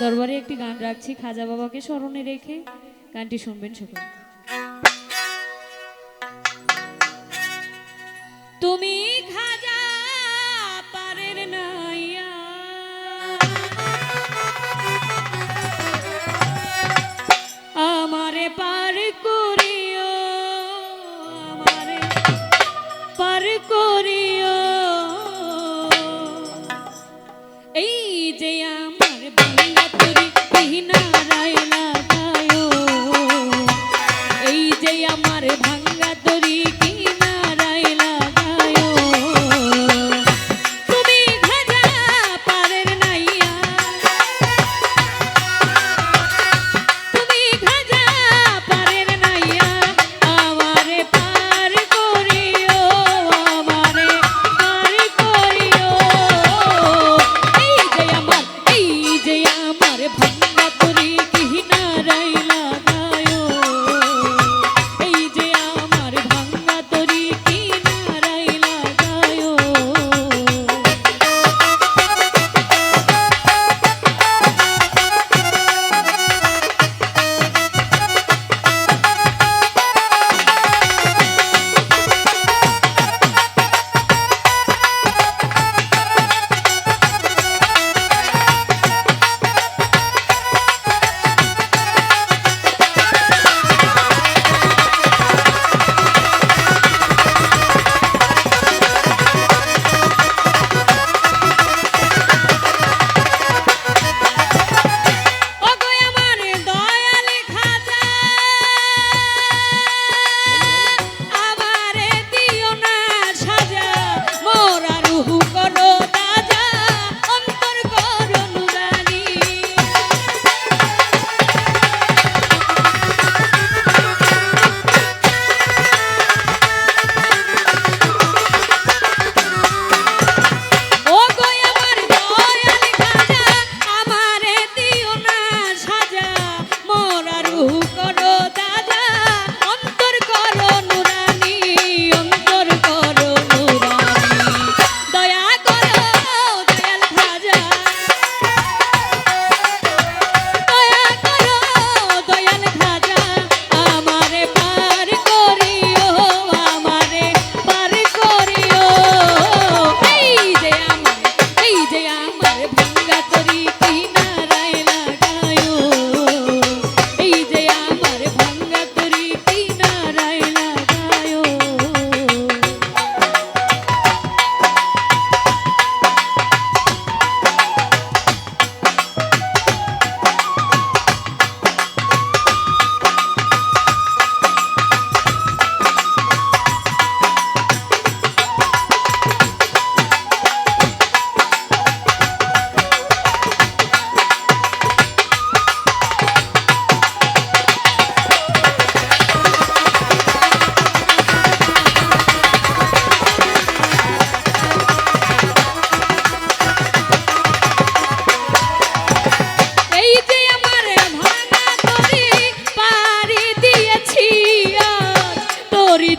দরবারে একটি গান রাখছি খাজা বাবাকে স্মরণে রেখে, গানটি শুনবেন সকলে। তুমি খাজা পারের নাইয়া আমারে পার করিও, আমারে পার করিও, এই যে আমার ভাঙ্গা তরি কিনারায় লাগায়ো, এই যে আমার ভাঙ্গা তরি কিনারায় লাগায়ো, তুমি খাজা পারের নাইয়া, তুমি খাজা পারের নাইয়া আমারে পার করিও, আমারে পার করিও, এই যে আমার ভাঙ্গা তরি কিনারায় লাগায়ো, এই যে আমার ভাঙ্গা তরি কিনারায় লাগায়ো।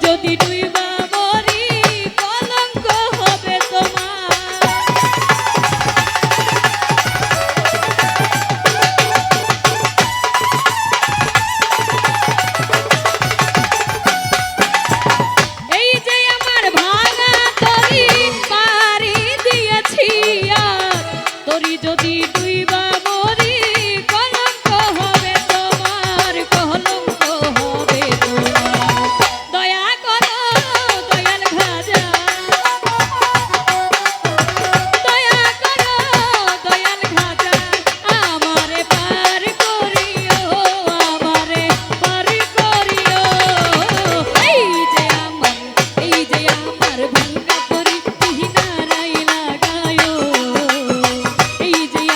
যদি ডুইবা মরি কলঙ্ক হবে তোমার, এই যে আমার ভাঙা তরি পারি দিয়েছি আর তরি যদি ডুইবা মরি কলঙ্ক হবে তোমার, কলঙ্ক হবে তোমার। দয়া করো দয়াল খাজা, দয়া করো দয়াল খাজা আমারে পার করিও, আমারে পার করিও, এই যে আমার ভাঙ্গা তরি কিনারায় লাগায়ো, এই যে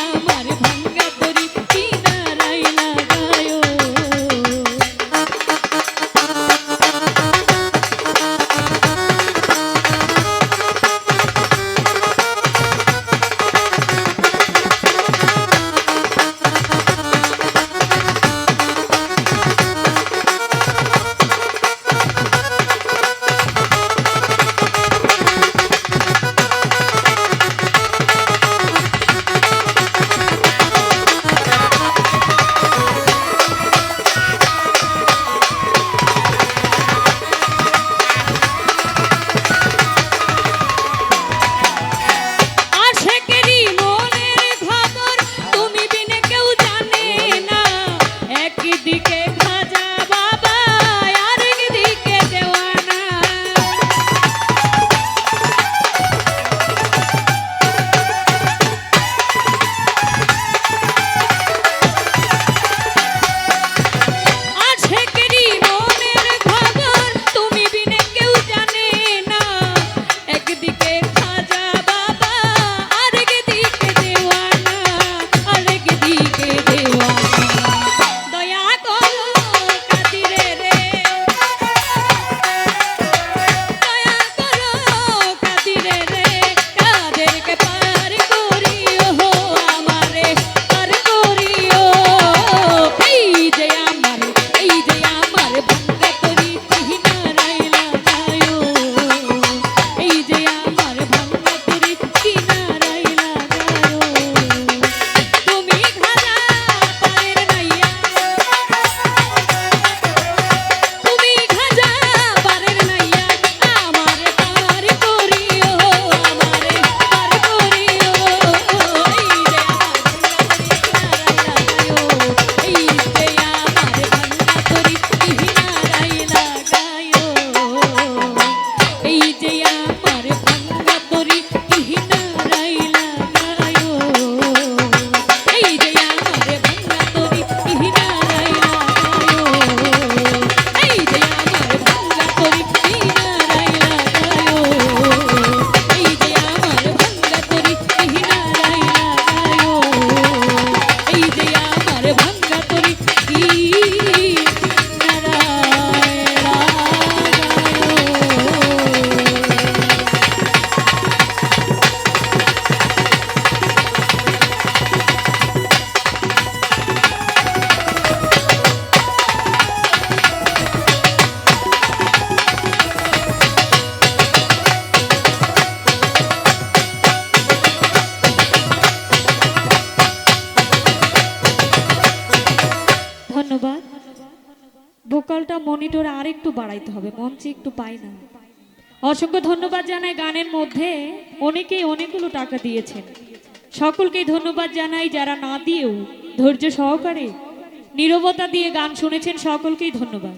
ভোকালটা মনিটরে আর একটু বাড়াইতে হবে, মঞ্চে একটু পাই না। অসংখ্য ধন্যবাদ জানাই। গানের মধ্যে অনেকেই অনেকগুলো টাকা দিয়েছেন, সকলকেই ধন্যবাদ জানাই। যারা না দিয়েও ধৈর্য সহকারে নীরবতা দিয়ে গান শুনেছেন সকলকেই ধন্যবাদ।